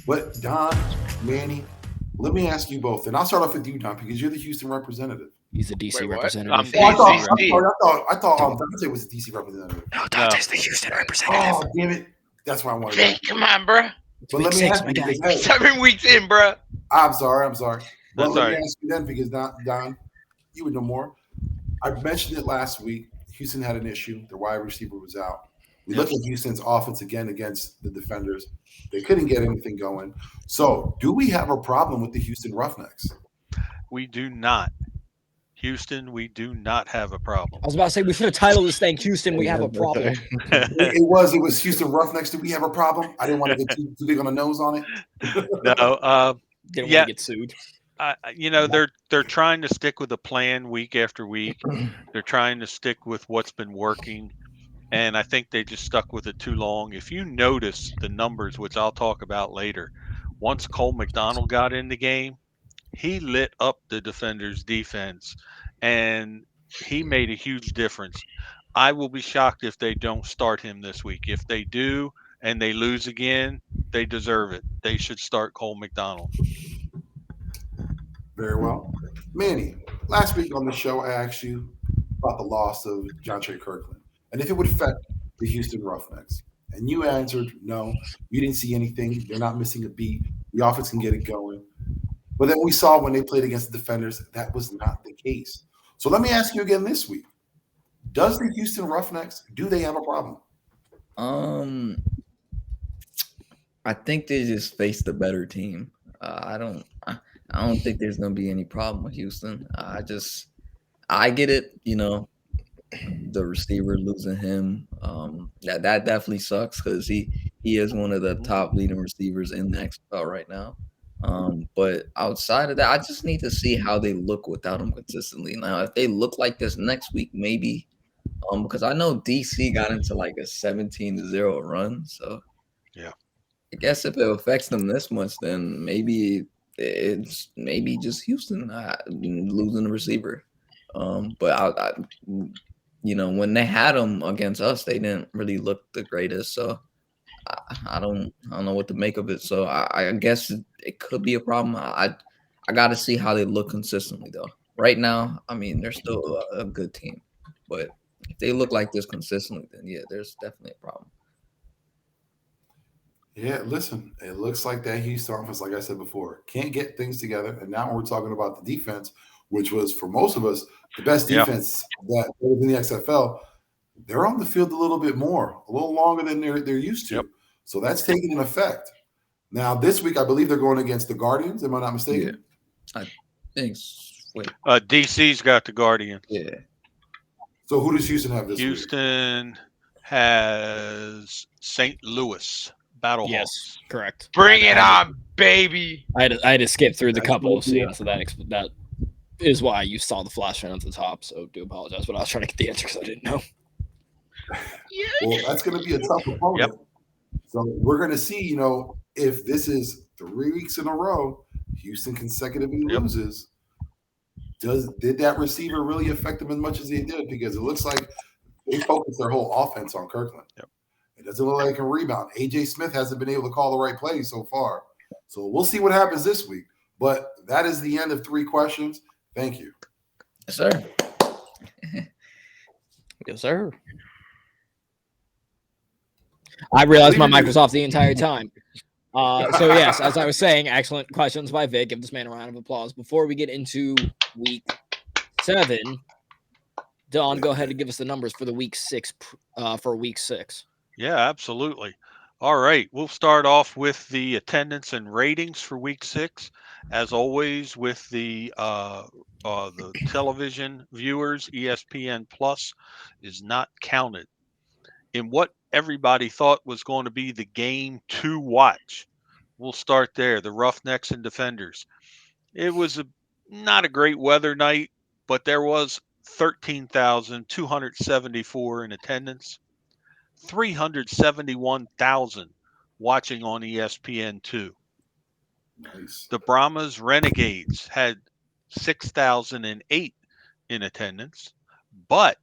But Don, Manny, let me ask you both, and I'll start off with you, Don, because you're the Houston representative. He's a DC Wait, what? representative. Oh, DC. I thought Dante was the DC representative. No, No. Dante's the Houston representative. Oh, damn it. That's why I wanted Vic, come on, bro. But week let me 6, ask my you, guy. because, hey, 7 weeks in, bro. I'm sorry. But That's let all me right. ask you then, because Don, you would know more. I mentioned it last week. Houston had an issue. Their wide receiver was out. We Yep. look at Houston's offense again against the defenders. They couldn't get anything going. So, do we have a problem with the Houston Roughnecks? We do not. Houston, we do not have a problem. I was about to say we should have titled this thing "Houston, we have a problem." It was Houston Roughnecks. Do we have a problem? I didn't want to get too big on the nose on it. No, Didn't Yeah. want to get sued. they're trying to stick with a plan week after week. They're trying to stick with what's been working, and I think they just stuck with it too long. If you notice the numbers, which I'll talk about later, once Cole McDonald got in the game, he lit up the defenders' defense, and he made a huge difference. I will be shocked if they don't start him this week. If they do and they lose again, they deserve it. They should start Cole McDonald. Very well. Manny, last week on the show, I asked you about the loss of John Trey Kirkland and if it would affect the Houston Roughnecks. And you answered no. You didn't see anything. They're not missing a beat. The offense can get it going. But then we saw when they played against the defenders, that was not the case. So let me ask you again this week. Does the Houston Roughnecks, do they have a problem? Um, I think they just faced a better team. I don't think there's gonna be any problem with Houston. I get it. The receiver losing him. That definitely sucks because he is one of the top leading receivers in the XFL right now. But outside of that, I just need to see how they look without him consistently. Now, if they look like this next week, maybe. Because I know DC got into like a 17-0 run, so Yeah. I guess if it affects them this much, then maybe it's just Houston losing the receiver. But when they had them against us, they didn't really look the greatest. So I don't know what to make of it. So I guess it could be a problem. I got to see how they look consistently though. Right now, I mean, they're still a good team, but if they look like this consistently, then yeah, there's definitely a problem. Yeah, listen, it looks like that Houston offense, like I said before, can't get things together. And now we're talking about the defense, which was for most of us the best Yeah. defense that was in the XFL. They're on the field a little bit more, a little longer than they're used to. Yep. So that's taking an effect. Now this week, I believe they're going against the Guardians. Am I not mistaken? I think. Wait, DC's got the Guardian. yeah. So who does Houston have this week? Houston has St. Louis Battlehawks. Yes, correct. Bring it on, baby. I had to skip through the That's couple cool, of scenes, yeah. so that is why you saw the flash at the top. So do apologize, but I was trying to get the answer because I didn't know. Well, that's going to be a tough opponent. Yep. So we're going to see, if this is 3 weeks in a row, Houston consecutively Yep. loses. Did that receiver really affect them as much as he did? Because it looks like they focused their whole offense on Kirkland. Yep. It doesn't look like he can rebound. AJ Smith hasn't been able to call the right plays so far. So we'll see what happens this week. But that is the end of 3 questions. Thank you. Yes, sir. Yes, sir. I realized my mic was off the entire time. So yes, as I was saying, excellent questions by Vic. Give this man a round of applause. Before we get into week 7, Don, go ahead and give us the numbers for the week 6 for week 6. Yeah, absolutely. All right, we'll start off with the attendance and ratings for week 6. As always, with the television viewers, ESPN Plus is not counted in what everybody thought was going to be the game to watch. We'll start there. The Roughnecks and Defenders. It was not a great weather night, but there was 13,274 in attendance. 371,000 watching on ESPN2. Nice. The Brahmas Renegades had 6,008 in attendance, but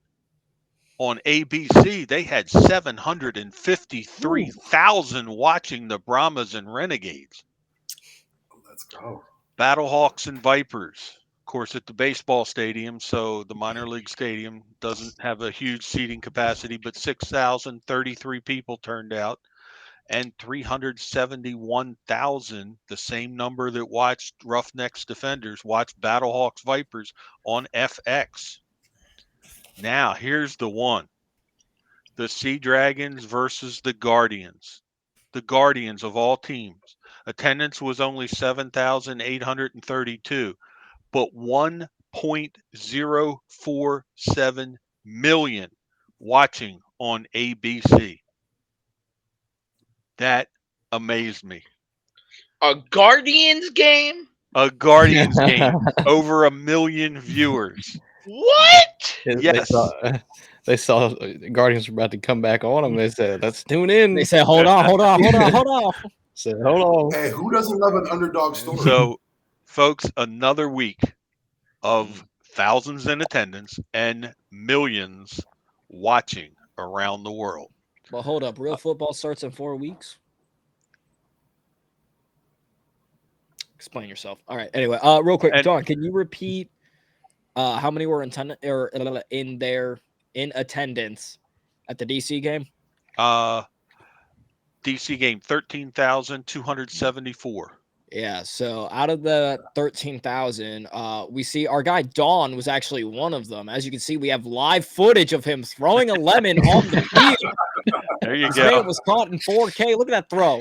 on ABC they had 753,000 watching the Brahmas and Renegades. Let's go. Battlehawks and Vipers. Of course, at the baseball stadium, so the minor league stadium doesn't have a huge seating capacity, but 6,033 people turned out, and 371,000, the same number that watched Roughnecks Defenders, watched Battlehawks Vipers on FX. Now, here's the one. The Sea Dragons versus the Guardians. The Guardians of all teams. Attendance was only 7,832, but 1.047 million watching on ABC. That amazed me. A Guardians game? A Guardians game, over 1 million viewers. What? Yes. They saw Guardians were about to come back on them. They said, "Let's tune in." They said, "Hold on." Said, "Hold on." Hey, who doesn't love an underdog story? So, folks, another week of thousands in attendance and millions watching around the world. But hold up, real football starts in 4 weeks. Explain yourself. All right. Anyway, real quick, Don, can you repeat how many were in attendance at the DC game? DC game 13,274. Yeah, so out of the 13,000, we see our guy Don was actually one of them. As you can see, we have live footage of him throwing a lemon on the field. There you This go. man was caught in 4K. Look at that throw.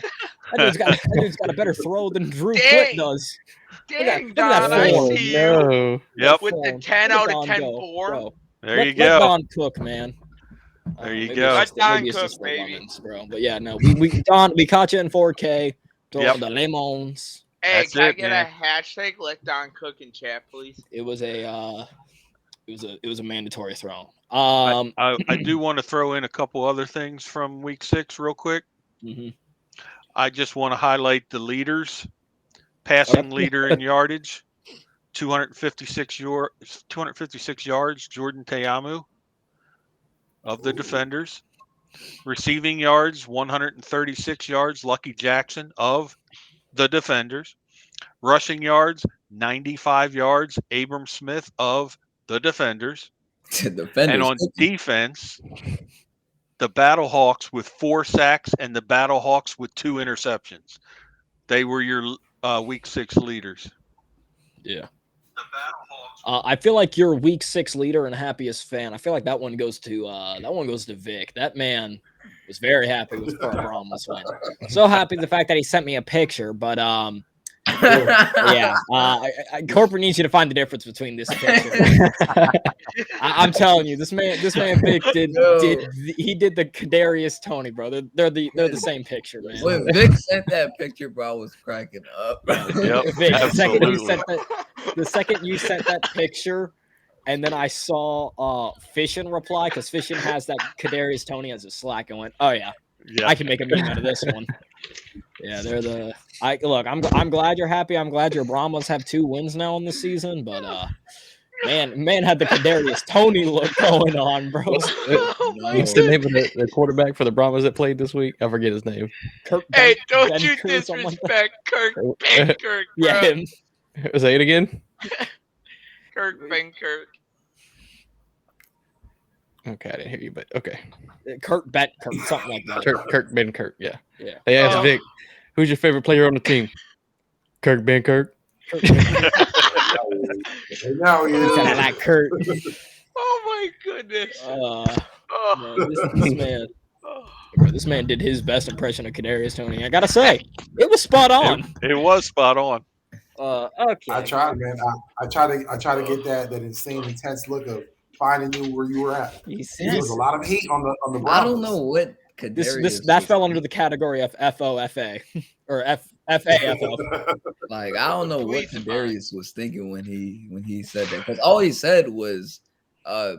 That dude's got a better throw than Drew Quitt does. Dang, look at Don, that I form. see you No. Yep. with the Form. 10 Look out at of Don 10 go, form. bro. There Let you go. Don cook, man. Let Maybe There you it's go. just- Don maybe it's cook, just the baby. lemons, bro. But yeah, no, we caught you in 4K. Throwing Yep. the lemons. Hey, That's can I it, get man. a hashtag let Don cook in chat, please? It was a mandatory throw. I do want to throw in a couple other things from week 6 real quick. Mhm. I just want to highlight the leaders. Passing leader in yardage, 256 yards, Jordan Teamu of the Defenders. Receiving yards, 136 yards, Lucky Jackson of the Defenders. Rushing yards, 95 yards, Abram Smith of the Defenders. Defenders. And on defense, the Battlehawks with 4 sacks and the Battlehawks with 2 interceptions. They were your week 6 leaders. Yeah. I feel like your week 6 leader and happiest fan. I feel like that one goes to Vic. That man was very happy with our Brahmas win. So happy the fact that he sent me a picture, but yeah, corporate needs you to find the difference between this picture. I'm telling you, this man Vic did the Kadarius Toney, bro. They're the same picture, man. When Vic sent that picture, bro, I was cracking up. Yep, Vic, absolutely. the second you sent that picture, and then I saw Fishin reply, because Fishin has that Kadarius Toney as a Slack, and went, "Oh yeah, Yeah. I can make a meme out of this one." Yeah, I'm glad you're happy. I'm glad your Brahmas have 2 wins now in the season, but man had the Kadarius Toney look going on, bro. What's the name of the quarterback for the Brahmas that played this week? I forget his name. Kirk Hey, Ben- don't Ben you Kerr, something like that. disrespect Kirk Benkirk, bro. Yeah, him. Say it again. Kirk Benkirk. Okay, I didn't hear you, but okay. Kirk something like that. Kirk Ben Kirk. Yeah. Yeah. They asked Oh. Vic, "Who's your favorite player on the team?" Kirk Ben Kirk. Now he He is. said I like Kurt. Oh my goodness. Man, this man. Bro, this man did his best impression of Kadarius Toney. I gotta say, it was spot on. It was spot on. Okay. I tried, man. I try to get that insane, intense look of finding you where you were at. There was a lot of hate on the Browns. I don't know what Kadarius That was fell under the category of FOFA or FAFO. like. I don't know what Please Kadarius was thinking when he said that, because all he said was, I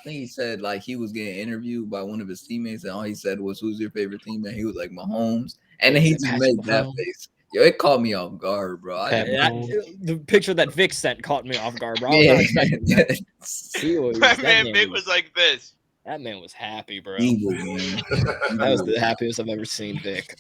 think he said like he was getting interviewed by one of his teammates, and all he said was, "Who's your favorite teammate?" He was like, "Mahomes," and then he just Patrick made that Mahomes. face. Yo, it caught me off guard, bro. I didn't- The picture that Vic sent caught me off guard, bro. I was not expecting that. He was, My that man Vic was like this. that man was happy, bro. evil, man. That was the happiest I've ever seen Vic.